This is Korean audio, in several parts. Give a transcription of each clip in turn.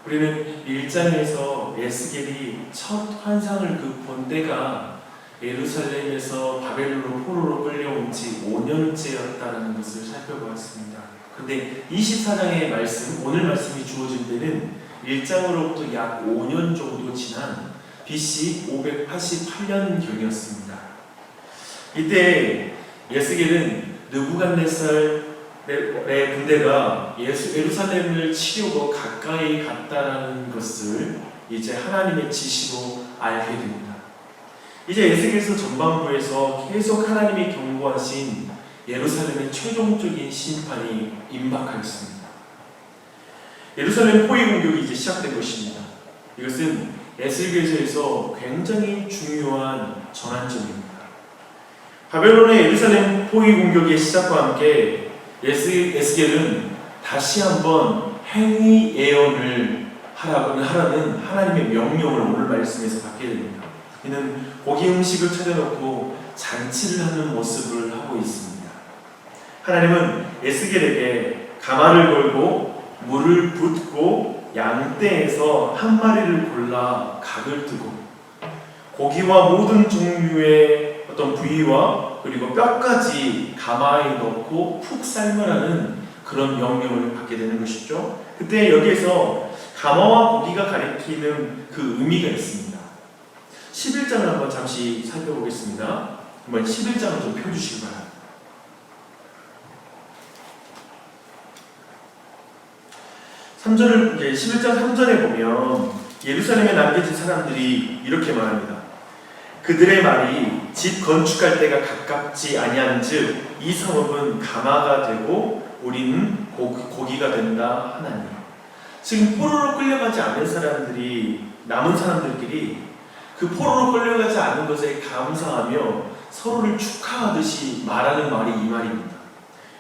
우리는 1장에서 에스겔이 첫 환상을 본 때가 예루살렘에서 바벨론으로 포로로 끌려온 지 5년째였다는 것을 살펴보았습니다. 그런데 24장의 말씀, 오늘 말씀이 주어진 때는 1장으로부터 약 5년 정도 지난 BC 588년경이었습니다. 이때 에스겔은 느부갓네살의 군대가 예루살렘을 치려고 가까이 갔다라는 것을 이제 하나님의 지시로 알게 됩니다. 이제 에스겔서 전반부에서 계속 하나님이 경고하신 예루살렘의 최종적인 심판이 임박하였습니다. 예루살렘 포위 공격이 이제 시작된 것입니다. 이것은 에스겔서에서 굉장히 중요한 전환점입니다. 바벨론의 예루살렘 포위 공격의 시작과 함께 에스겔은 다시 한번 행위 예언을 하라는 하나님의 명령을 오늘 말씀에서 받게 됩니다. 이는 고기 음식을 차려놓고 잔치를 하는 모습을 하고 있습니다. 하나님은 에스겔에게 가마를 걸고 물을 붓고 양떼에서 한 마리를 골라 각을 뜨고 고기와 모든 종류의 어떤 부위와 그리고 뼈까지 가마에 넣고 푹 삶으라는 그런 명령을 받게 되는 것이죠. 그때 여기에서 가마와 고기가 가리키는 그 의미가 있습니다. 11장을 한번 잠시 살펴보겠습니다. 한번 11장을 좀 펴주시기 바랍니다. 11장 3절에 보면 예루살렘에 남겨진 사람들이 이렇게 말합니다. 그들의 말이 집 건축할 때가 가깝지 아니한즉 이 성읍은 가마가 되고 우리는 고기가 된다 하나니. 지금 포로로 끌려가지 않은 사람들이, 남은 사람들끼리 그 포로로 끌려가지 않은 것에 감사하며 서로를 축하하듯이 말하는 말이 이 말입니다.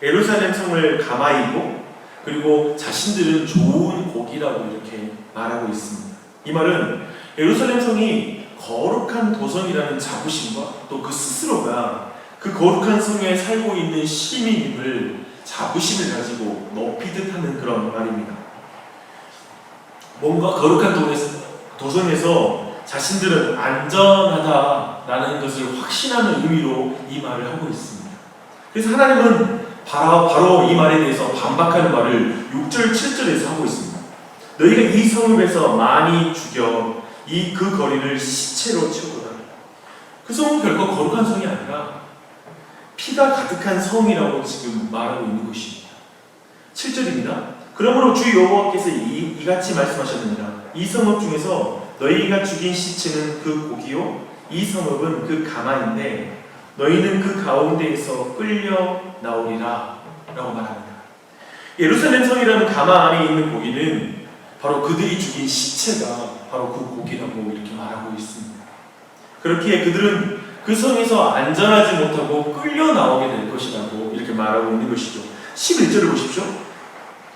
예루살렘 성을 가마이고 그리고 자신들은 좋은 고기라고 이렇게 말하고 있습니다. 이 말은 예루살렘 성이 거룩한 도성이라는 자부심과 또 그 스스로가 그 거룩한 성에 살고 있는 시민임을 자부심을 가지고 높이듯 하는 그런 말입니다. 뭔가 거룩한 도성에서 자신들은 안전하다라는 것을 확신하는 의미로 이 말을 하고 있습니다. 그래서 하나님은 바로 이 말에 대해서 반박하는 말을 6절, 7절에서 하고 있습니다. 너희가 이 성읍에서 많이 죽여 그 거리를 시체로 채우라. 그 성은 결코 거룩한 성이 아니라 피가 가득한 성이라고 지금 말하고 있는 것입니다. 7절입니다. 그러므로 주 여호와께서 이같이 말씀하셨느니라. 이 성읍 중에서 너희가 죽인 시체는 그 고기요 이 성읍은 그 가마인데 너희는 그 가운데에서 끌려 나오리라 라고 말합니다. 예루살렘 성이라는 가마 안에 있는 고기는 바로 그들이 죽인 시체가 바로 그 고기라고 이렇게 말하고 있습니다. 그렇기에 그들은 그 성에서 안전하지 못하고 끌려 나오게 될 것이라고 이렇게 말하고 있는 것이죠. 11절을 보십시오.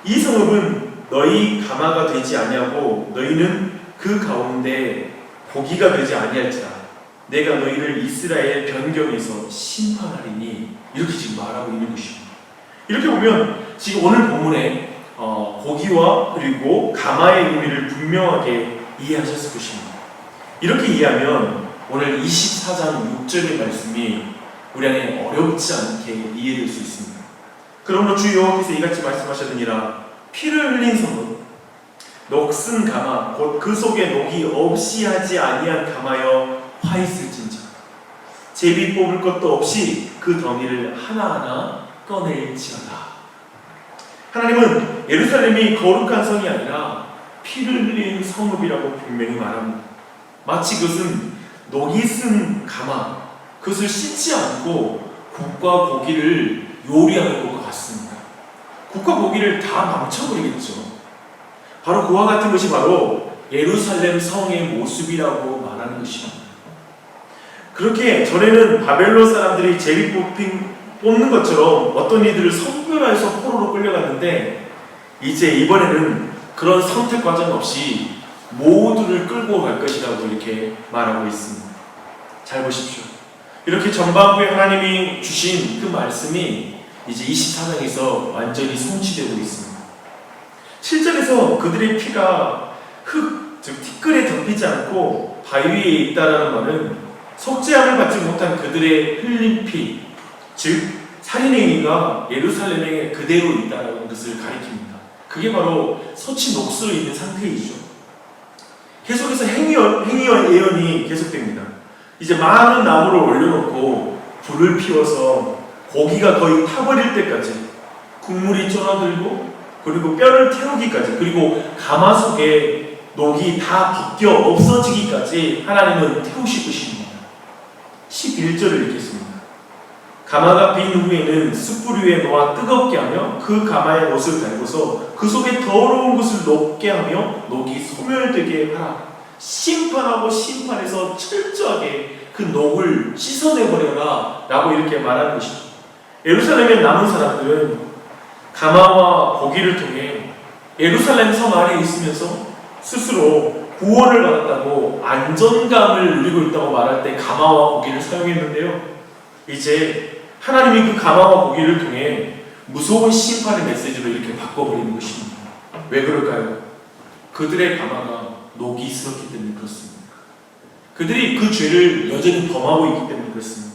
이 성읍은 너희 가마가 되지 아니하고 너희는 그 가운데 고기가 되지 아니할지라 내가 너희를 이스라엘 변경에서 심판하리니 이렇게 지금 말하고 있는 것입니다. 이렇게 보면 지금 오늘 본문에 고기와 그리고 가마의 의미를 분명하게 이해하셨을 것입니다. 이렇게 이해하면 오늘 24장 6절의 말씀이 우리 안에 어렵지 않게 이해될 수 있습니다. 그러므로 주 여호와께서 이같이 말씀하셨느니라. 피를 흘린 성은 녹슨 가마 곧 그 속에 녹이 없이 하지 아니한 가마여 화 있을진저 제비 뽑을 것도 없이 그 덩이를 하나하나 꺼낼지어다. 하나님은 예루살렘이 거룩한 성이 아니라 피를 흘린 성읍이라고 분명히 말합니다. 마치 그것은 녹이 쓴 가마, 그것을 씻지 않고 국과 고기를 요리하는 것과 같습니다. 국과 고기를 다 망쳐버리겠죠. 바로 그와 같은 것이 바로 예루살렘 성의 모습이라고 말하는 것입니다. 그렇게 전에는 바벨론 사람들이 제비 뽑는 것처럼 어떤 이들을 성별화해서 포로로 끌려갔는데 이제 이번에는 그런 선택 과정 없이 모두를 끌고 갈 것이라고 이렇게 말하고 있습니다. 잘 보십시오. 이렇게 전반부에 하나님이 주신 그 말씀이 이제 24장에서 완전히 성취되고 있습니다. 7절에서 그들의 피가 즉 티끌에 덮이지 않고 바위 위에 있다라는 말은 속죄함을 받지 못한 그들의 흘린 피, 즉 살인의 행위가 예루살렘에 그대로 있다는 것을 가리킵니다. 그게 바로 서치 녹슬어 있는 상태이죠. 계속해서 행위와 예언이 계속됩니다. 이제 많은 나무를 올려놓고 불을 피워서 고기가 거의 타버릴 때까지, 국물이 쫄아들고 그리고 뼈를 태우기까지, 그리고 가마속에 녹이 다 벗겨 없어지기까지 하나님은 태우실 것입니다. 11절을 읽겠습니다. 가마가 빈 후에는 숯불 위에 놓아 뜨겁게 하며 그 가마의 못을 달고서 그 속에 더러운 것을 녹게 하며 녹이 소멸되게 하라. 심판하고 심판해서 철저하게 그 녹을 씻어내버려라 라고 이렇게 말하는 것입니다. 예루살렘에 남은 사람들은 가마와 고기를 통해 예루살렘 섬 안에 있으면서 스스로 구원을 받았다고 안전감을 누리고 있다고 말할 때 가마와 고기를 사용했는데요. 이제 하나님이 그 가마와 고기를 통해 무서운 심판의 메시지로 이렇게 바꿔버리는 것입니다. 왜 그럴까요? 그들의 가마가 녹이 있었기 때문에 그렇습니다. 그들이 그 죄를 여전히 범하고 있기 때문에 그렇습니다.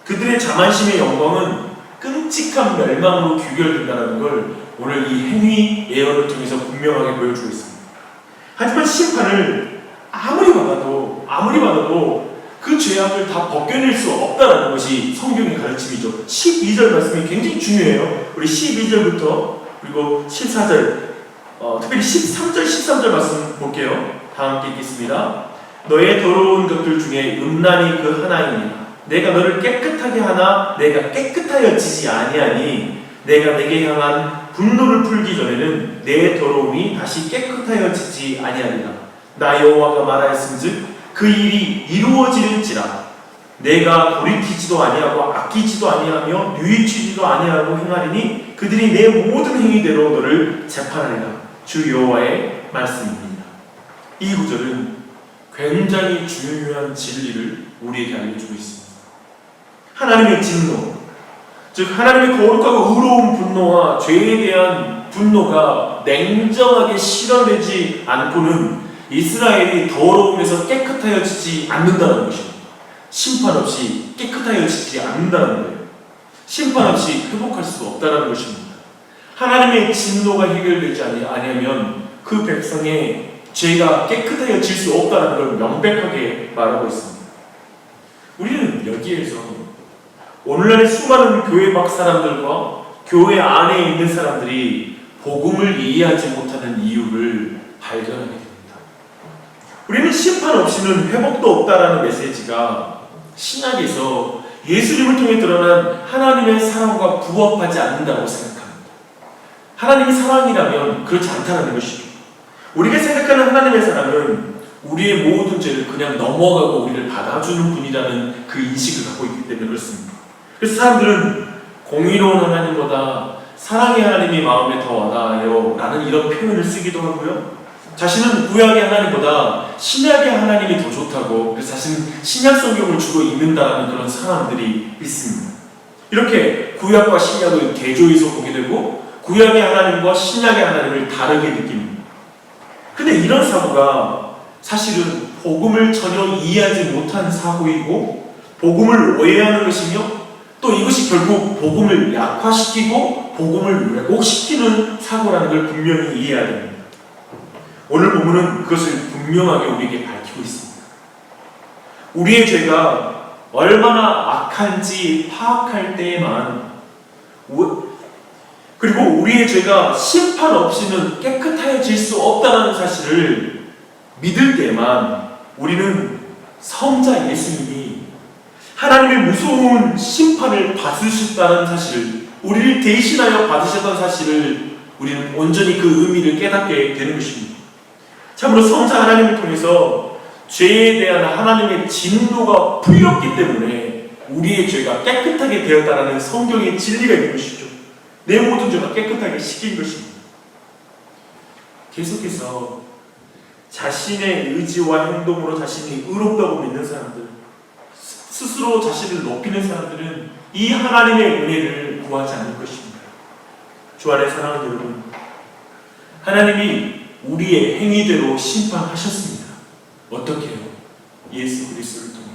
그들의 자만심의 영광은 끔찍한 멸망으로 귀결된다는 걸 오늘 이 행위 예언을 통해서 분명하게 보여주고 있습니다. 하지만 심판을 아무리 받아도 그 죄악을 다 벗겨낼 수 없다는 것이 성경의 가르침이죠. 12절 말씀이 굉장히 중요해요. 우리 12절부터 그리고 14절, 특별히 13절, 13절 말씀 볼게요. 다 함께 읽겠습니다. 너의 더러운 것들 중에 음란이 그 하나이니라. 내가 너를 깨끗하게 하나 내가 깨끗하여지지 아니하니 내가 내게 향한 분노를 풀기 전에는 내 더러움이 다시 깨끗하여지지 아니하리라. 나 여호와가 말하였음즉 그 일이 이루어지는지라. 내가 돌이키지도 아니하고 아끼지도 아니하며 뉘우치지도 아니하고 행하리니 그들이 내 모든 행위대로 너를 재판하리라. 주 여호와의 말씀입니다. 이 구절은 굉장히 중요한 진리를 우리에게 알려주고 있습니다. 하나님의 진노, 즉 하나님의 거룩하고 의로운 분노와 죄에 대한 분노가 냉정하게 실현되지 않고는 이스라엘이 더러움에서 깨끗하여지지 않는다는 것입니다. 심판 없이 깨끗하여지지 않는다는 거예요. 심판 없이 회복할 수 없다는 것입니다. 하나님의 진노가 해결되지 아니하면 그 백성의 죄가 깨끗하여질 수 없다는 걸 명백하게 말하고 있습니다. 우리는 여기에서 오늘날의 수많은 교회 밖 사람들과 교회 안에 있는 사람들이 복음을 이해하지 못하는 이유를 발견하게 됩니다. 우리는 심판 없이는 회복도 없다라는 메시지가 신약에서 예수님을 통해 드러난 하나님의 사랑과 부합하지 않는다고 생각합니다. 하나님이 사랑이라면 그렇지 않다는 것이죠. 우리가 생각하는 하나님의 사랑은 우리의 모든 죄를 그냥 넘어가고 우리를 받아주는 분이라는 그 인식을 갖고 있기 때문에 그렇습니다. 그래서 사람들은 공의로운 하나님보다 사랑의 하나님이 마음에 더 와닿아요 라는 이런 표현을 쓰기도 하고요. 자신은 구약의 하나님보다 신약의 하나님이 더 좋다고, 그래서 자신은 신약 성경을 주로 읽는다는 그런 사람들이 있습니다. 이렇게 구약과 신약을 대조해서 보게 되고 구약의 하나님과 신약의 하나님을 다르게 느낍니다. 근데 이런 사고가 사실은 복음을 전혀 이해하지 못한 사고이고 복음을 오해하는 것이며 또 이것이 결국 복음을 약화시키고 복음을 왜곡시키는 사고라는 걸 분명히 이해해야 됩니다. 오늘 본문은 그것을 분명하게 우리에게 밝히고 있습니다. 우리의 죄가 얼마나 악한지 파악할 때에만, 그리고 우리의 죄가 심판 없이는 깨끗해질 수 없다는 사실을 믿을 때만 우리는 성자 예수님이 하나님의 무서운 심판을 받으셨다는 사실을, 우리를 대신하여 받으셨다는 사실을 우리는 온전히 그 의미를 깨닫게 되는 것입니다. 참으로 성자 하나님을 통해서 죄에 대한 하나님의 진노가 풀렸기 때문에 우리의 죄가 깨끗하게 되었다는 성경의 진리가 있는 것이죠. 내 모든 죄가 깨끗하게 씻긴 것입니다. 계속해서 자신의 의지와 행동으로 자신이 의롭다고 믿는 사람들, 스스로 자신을 높이는 사람들은 이 하나님의 은혜를 구하지 않을 것입니다. 주 안에 사랑하는 여러분, 하나님이 우리의 행위대로 심판하셨습니다. 어떻게 해요? 예수 그리스도를 통해.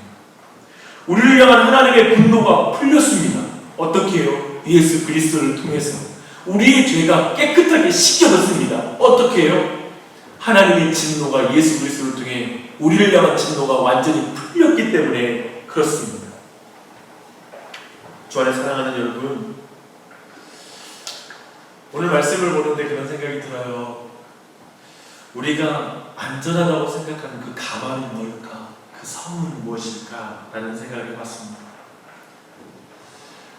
우리를 향한 하나님의 분노가 풀렸습니다. 어떻게 해요? 예수 그리스도를 통해서. 우리의 죄가 깨끗하게 씻겨졌습니다. 어떻게 해요? 하나님의 진노가 예수 그리스도를 통해 우리를 향한 진노가 완전히 풀렸기 때문에 그렇습니다. 주 안에 사랑하는 여러분, 오늘 말씀을 보는데 그런 생각이 들어요. 우리가 안전하다고 생각하는 그 가만은 뭘까? 그 성은 무엇일까? 라는 생각을 해봤습니다.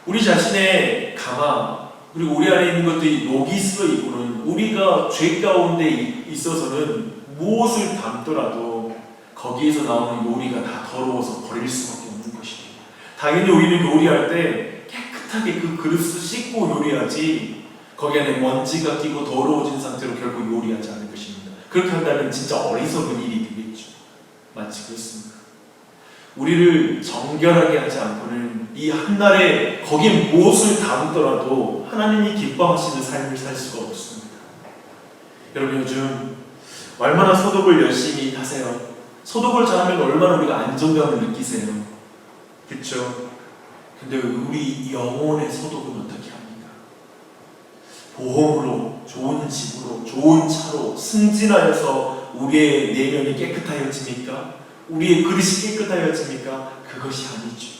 우리 자신의 가마, 그리고 우리 안에 있는 것들이 로기스이고는 우리가 죄 가운데 있어서는 무엇을 담더라도 거기에서 나오는 요리가 다 더러워서 버릴 수밖에 없는 것입니다. 당연히 우리는 요리할 때 깨끗하게 그 그릇을 씻고 요리하지 거기 안에 먼지가 끼고 더러워진 상태로 결국 요리하지 않을 것입니다. 그렇게 한다면 진짜 어리석은 일이 되겠죠. 마치 그렇습니다. 우리를 정결하게 하지 않고는 이 한날에 거기에 무엇을 담더라도 하나님이 기뻐하시는 삶을 살 수가 없습니다. 여러분, 요즘 얼마나 소독을 열심히 하세요? 소독을 잘하면 얼마나 우리가 안정감을 느끼세요? 그렇죠? 근데 우리 영혼의 소독은 어떻게 합니까? 보험으로, 좋은 집으로, 좋은 차로 승진하여서 우리의 내면이 깨끗하여집니까? 우리의 그릇이 깨끗하여집니까? 그것이 아니죠.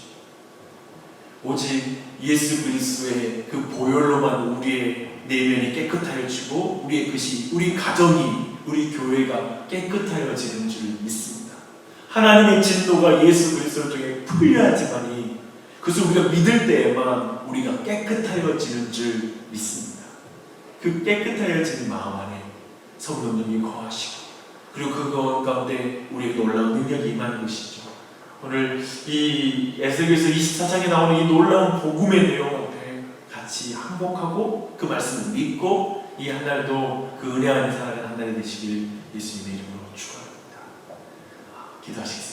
오직 예수 그리스도의 그 보혈로만 우리의 내면이 깨끗하여지고 우리의 그릇이, 우리 가정이, 우리 교회가 깨끗하여지는 줄 믿습니다. 하나님의 진노가 예수 그리스도를 통해 풀려야지만이 그것을 우리가 믿을 때에만 우리가 깨끗하여지는 줄 믿습니다. 그 깨끗하여지는 마음 안에 성령님이 거하시고 그리고 그것 가운데 우리에게 놀라운 능력이 임하는 것이죠. 오늘 이 에스겔서 24장에 나오는 이 놀라운 복음의 내용 앞에 같이 항복하고 그 말씀을 믿고 이 한 달도 그 은혜 안에 살아가는 한 달이 되시길 예수님의 이름으로 축원합니다. 기도하시겠습니다.